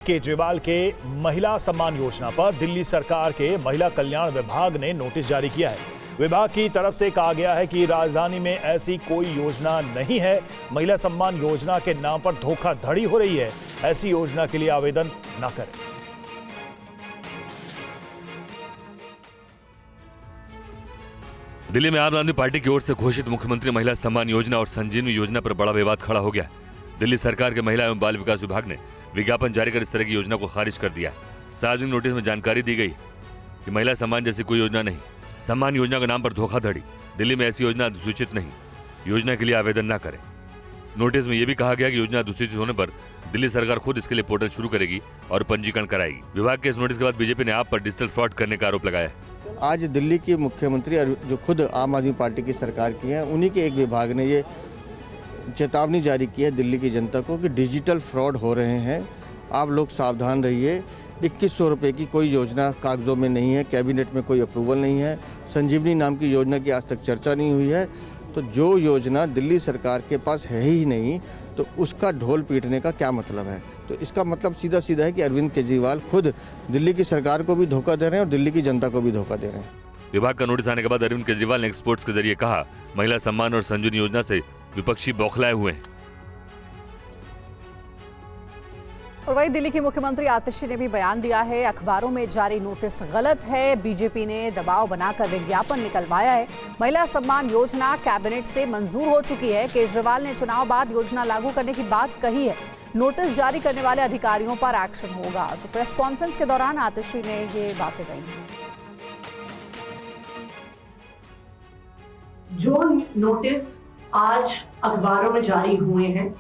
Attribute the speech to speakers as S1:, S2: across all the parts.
S1: केजरीवाल के महिला सम्मान योजना पर दिल्ली सरकार के महिला कल्याण विभाग ने नोटिस जारी किया है। विभाग की तरफ से कहा गया है कि राजधानी में ऐसी कोई योजना नहीं है। महिला सम्मान योजना के नाम पर धोखाधड़ी हो रही है। ऐसी योजना के लिए आवेदन न करें।
S2: दिल्ली में आम आदमी पार्टी की ओर से घोषित मुख्यमंत्री महिला सम्मान योजना और संजीवनी योजना पर बड़ा विवाद खड़ा हो गया। दिल्ली सरकार के महिला एवं बाल विकास विभाग ने विज्ञापन जारी कर इस तरह की योजना को खारिज कर दिया। सार्वजनिक नोटिस में जानकारी दी गई कि महिला सम्मान जैसी कोई योजना नहीं। सम्मान योजना के नाम पर धोखाधड़ी। दिल्ली में ऐसी योजना अधिसूचित नहीं। योजना के लिए आवेदन न करें। नोटिस में यह भी कहा गया कि योजना अधिसूचित होने पर दिल्ली सरकार खुद इसके लिए पोर्टल शुरू करेगी और पंजीकरण कराएगी। विभाग के इस नोटिस के बाद बीजेपी ने आप पर डिजिटल फ्रॉड करने का आरोप लगाया है।
S3: आज दिल्ली के मुख्यमंत्री जो खुद आम आदमी पार्टी की सरकार की है, उन्हीं के एक विभाग ने ये चेतावनी जारी की है दिल्ली की जनता को कि डिजिटल फ्रॉड हो रहे हैं, आप लोग सावधान रहिए। 2100 रुपये की कोई योजना कागजों में नहीं है, कैबिनेट में कोई अप्रूवल नहीं है, संजीवनी नाम की योजना की आज तक चर्चा नहीं हुई है। तो जो योजना दिल्ली सरकार के पास है ही नहीं, तो उसका ढोल पीटने का क्या मतलब है? तो इसका मतलब सीधा सीधा है कि अरविंद केजरीवाल खुद दिल्ली की सरकार को भी धोखा दे रहे हैं और दिल्ली की जनता को भी धोखा दे रहे हैं।
S2: विभाग का नोटिस आने के बाद अरविंद केजरीवाल ने एक्सपोर्ट्स के जरिए कहा, महिला सम्मान और संजीवनी योजना से विपक्षी बौखलाए हुए हैं।
S4: और वहीं दिल्ली की मुख्यमंत्री आतिशी ने भी बयान दिया है, अखबारों में जारी नोटिस गलत है। बीजेपी ने दबाव बनाकर विज्ञापन निकलवाया है। महिला सम्मान योजना कैबिनेट से मंजूर हो चुकी है। केजरीवाल ने चुनाव बाद योजना लागू करने की बात कही है। नोटिस जारी करने वाले अधिकारियों पर एक्शन होगा। तो प्रेस कॉन्फ्रेंस के दौरान आतिशी ने ये बातें कही।
S5: जो नोटिस आज अखबारों में जारी हुए हैं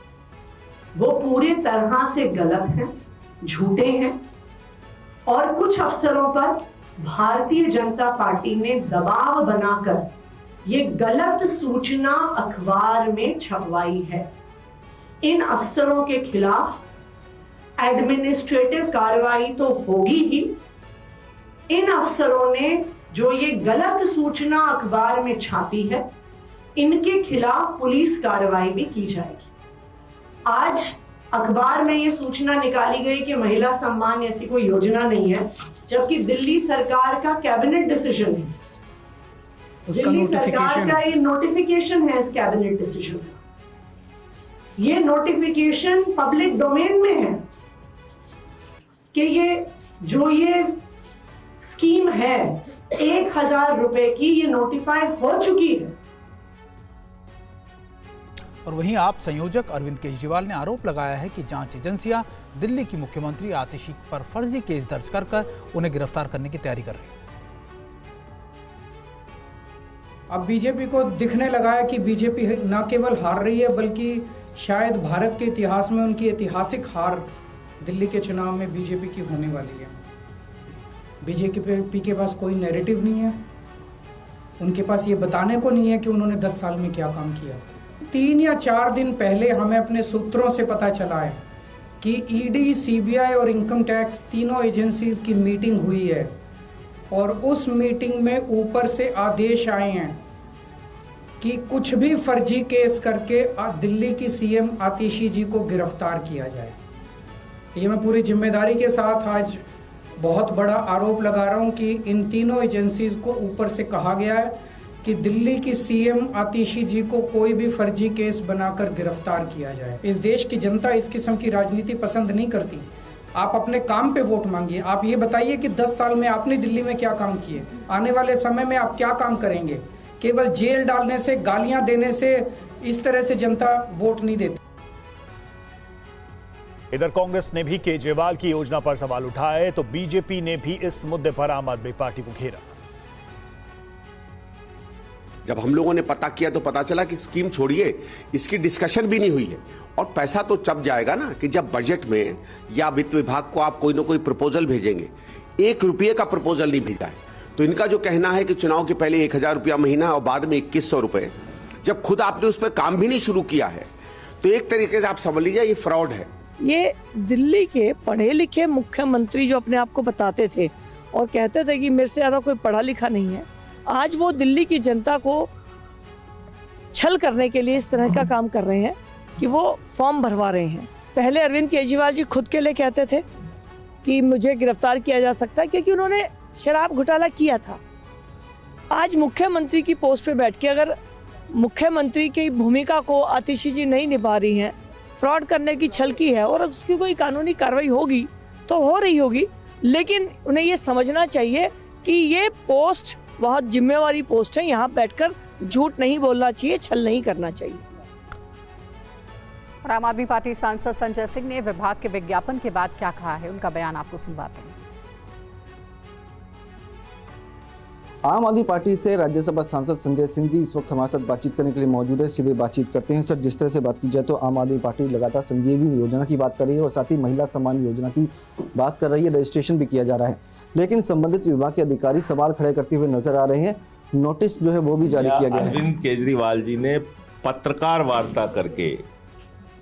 S5: वो पूरी तरह से गलत हैं, झूठे हैं और कुछ अफसरों पर भारतीय जनता पार्टी ने दबाव बनाकर ये गलत सूचना अखबार में छपवाई है। इन अफसरों के खिलाफ एडमिनिस्ट्रेटिव कार्रवाई तो होगी ही। इन अफसरों ने जो ये गलत सूचना अखबार में छापी है, इनके खिलाफ पुलिस कार्रवाई भी की जाएगी। आज अखबार में ये सूचना निकाली गई कि महिला सम्मान ऐसी कोई योजना नहीं है, जबकि दिल्ली सरकार का कैबिनेट डिसीजन है। दिल्ली सरकार का ये नोटिफिकेशन है। इस कैबिनेट डिसीजन का ये नोटिफिकेशन पब्लिक डोमेन में है कि ये स्कीम है 1000 रुपए की, ये नोटिफाई हो चुकी है।
S6: और वहीं आप संयोजक अरविंद केजरीवाल ने आरोप लगाया है कि जांच एजेंसियां दिल्ली की मुख्यमंत्री आतिशी पर फर्जी केस दर्ज कर उन्हें गिरफ्तार करने की तैयारी कर रही है।
S7: अब बीजेपी को दिखने लगा है कि बीजेपी न केवल हार रही है, बल्कि शायद भारत के इतिहास में उनकी ऐतिहासिक हार दिल्ली के चुनाव में बीजेपी की होने वाली है। बीजेपी के पास कोई नैरेटिव नहीं है। उनके पास ये बताने को नहीं है कि उन्होंने 10 साल में क्या काम किया। 3 या 4 दिन पहले हमें अपने सूत्रों से पता चला है कि ईडी, सीबीआई और इनकम टैक्स तीनों एजेंसीज की मीटिंग हुई है और उस मीटिंग में ऊपर से आदेश आए हैं कि कुछ भी फर्जी केस करके दिल्ली की सीएम आतिशी जी को गिरफ्तार किया जाए। ये मैं पूरी जिम्मेदारी के साथ आज बहुत बड़ा आरोप लगा रहा हूँ कि इन तीनों एजेंसीज को ऊपर से कहा गया है कि दिल्ली की सीएम आतिशी जी को कोई भी फर्जी केस बनाकर गिरफ्तार किया जाए। इस देश की जनता इस किस्म की राजनीति पसंद नहीं करती। आप अपने काम पे वोट मांगिए। आप ये बताइए कि 10 साल में आपने दिल्ली में क्या काम किए, आने वाले समय में आप क्या काम करेंगे। केवल जेल डालने से, गालियां देने से इस तरह से जनता वोट नहीं देती।
S1: इधर कांग्रेस ने भी केजरीवाल की योजना पर सवाल उठाए तो बीजेपी ने भी इस मुद्दे पर आम आदमी पार्टी को घेरा।
S8: जब हम लोगों ने पता किया तो पता चला कि स्कीम छोड़िए, इसकी डिस्कशन भी नहीं हुई है और पैसा तो तब जाएगा ना कि जब बजट में या वित्त विभाग को आप कोई ना कोई प्रपोजल भेजेंगे। 1 रुपये का प्रपोजल नहीं भेजा है। तो इनका जो कहना है कि चुनाव के पहले 1000 रुपया महीना और बाद में 2100 रुपये, जब खुद आपने उस पर काम भी नहीं शुरू किया है, तो एक तरीके से आप समझ लीजिए ये फ्रॉड है।
S9: ये दिल्ली के पढ़े लिखे मुख्यमंत्री जो अपने आप को बताते थे और कहते थे कि मेरे से ज्यादा कोई पढ़ा लिखा नहीं है, आज वो दिल्ली की जनता को छल करने के लिए इस तरह का काम कर रहे हैं कि वो फॉर्म भरवा रहे हैं। पहले अरविंद केजरीवाल जी खुद के लिए कहते थे कि मुझे गिरफ्तार किया जा सकता है, क्योंकि उन्होंने शराब घोटाला किया था। आज मुख्यमंत्री की पोस्ट पे बैठ के अगर मुख्यमंत्री की भूमिका को आतिशी जी नहीं निभा रही हैं, फ्रॉड करने की छल की है और उसकी कोई कानूनी कार्रवाई होगी तो हो रही होगी, लेकिन उन्हें ये समझना चाहिए कि ये पोस्ट बहुत जिम्मेवारी पोस्ट है। यहाँ बैठकर झूठ नहीं बोलना चाहिए, छल नहीं करना चाहिए।
S4: और आम आदमी पार्टी सांसद संजय सिंह ने विभाग के विज्ञापन के बाद क्या कहा है, उनका बयान आपको सुनवाते हैं।
S10: आम आदमी पार्टी से राज्यसभा सांसद संजय सिंह जी इस वक्त हमारे साथ बातचीत करने के लिए मौजूद है। सीधे बातचीत करते हैं। सर, जिस तरह से बात की जाए तो आम आदमी पार्टी लगातार संजीवनी योजना की बात कर रही है और साथ ही महिला सम्मान योजना की बात कर रही है, रजिस्ट्रेशन भी किया जा रहा है, लेकिन संबंधित विभाग के अधिकारी सवाल खड़े करते हुए नजर आ रहे हैं। नोटिस जो है वो भी जारी किया गया है।
S11: अरविंद केजरीवाल जी ने पत्रकार वार्ता करके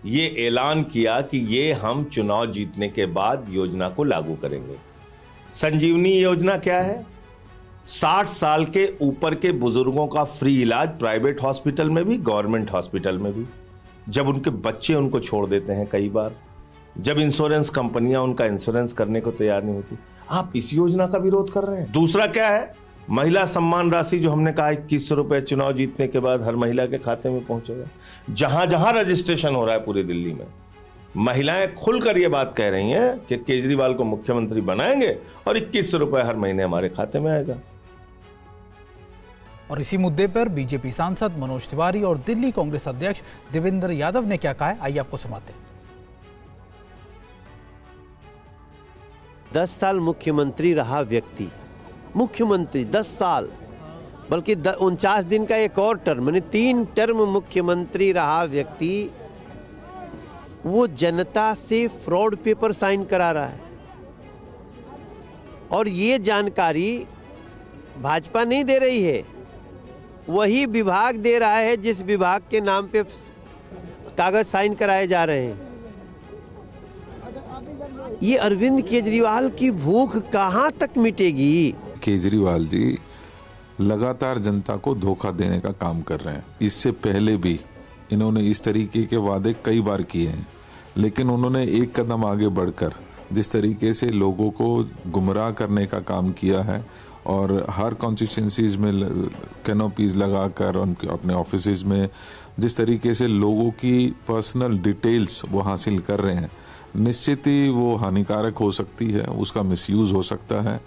S11: ये ऐलान किया कि ये हम चुनाव जीतने के बाद योजना को लागू करेंगे। संजीवनी योजना क्या है? 60 साल के ऊपर के बुजुर्गों का फ्री इलाज प्राइवेट हॉस्पिटल में भी, गवर्नमेंट हॉस्पिटल में भी, जब उनके बच्चे उनको छोड़ देते हैं, कई बार जब इंश्योरेंस कंपनियां उनका इंश्योरेंस करने को तैयार नहीं होती, आप इस योजना का विरोध कर रहे हैं। दूसरा क्या है? महिला सम्मान राशि, जो हमने कहा 2100 रुपए चुनाव जीतने के बाद हर महिला के खाते में पहुंचेगा। जहां जहां रजिस्ट्रेशन हो रहा है पूरी दिल्ली में, महिलाएं खुलकर ये बात कह रही हैं कि केजरीवाल को मुख्यमंत्री बनाएंगे और 2100 रुपए हर महीने हमारे खाते में आएगा।
S6: और इसी मुद्दे पर बीजेपी सांसद मनोज तिवारी और दिल्ली कांग्रेस अध्यक्ष देवेंद्र यादव ने क्या कहा है, आइए आपको सुनाते हैं।
S12: 10 साल मुख्यमंत्री रहा व्यक्ति, मुख्यमंत्री 10 साल, बल्कि 49 दिन का एक और टर्म, यानी 3 टर्म मुख्यमंत्री रहा व्यक्ति, वो जनता से फ्रॉड पेपर साइन करा रहा है। और ये जानकारी भाजपा नहीं दे रही है, वही विभाग दे रहा है जिस विभाग के नाम पे कागज साइन कराए जा रहे हैं। ये अरविंद केजरीवाल की भूख कहां तक मिटेगी?
S13: केजरीवाल जी लगातार जनता को धोखा देने का काम कर रहे हैं। इससे पहले भी इन्होंने इस तरीके के वादे कई बार किए हैं, लेकिन उन्होंने एक कदम आगे बढ़कर जिस तरीके से लोगों को गुमराह करने का काम किया है और हर कॉन्स्टिट्यूंसीज में कैनोपीज लगाकर उनके अपने ऑफिसेज में जिस तरीके से लोगों की पर्सनल डिटेल्स वो हासिल कर रहे हैं, निश्चित ही वो हानिकारक हो सकती है, उसका मिसयूज हो सकता है।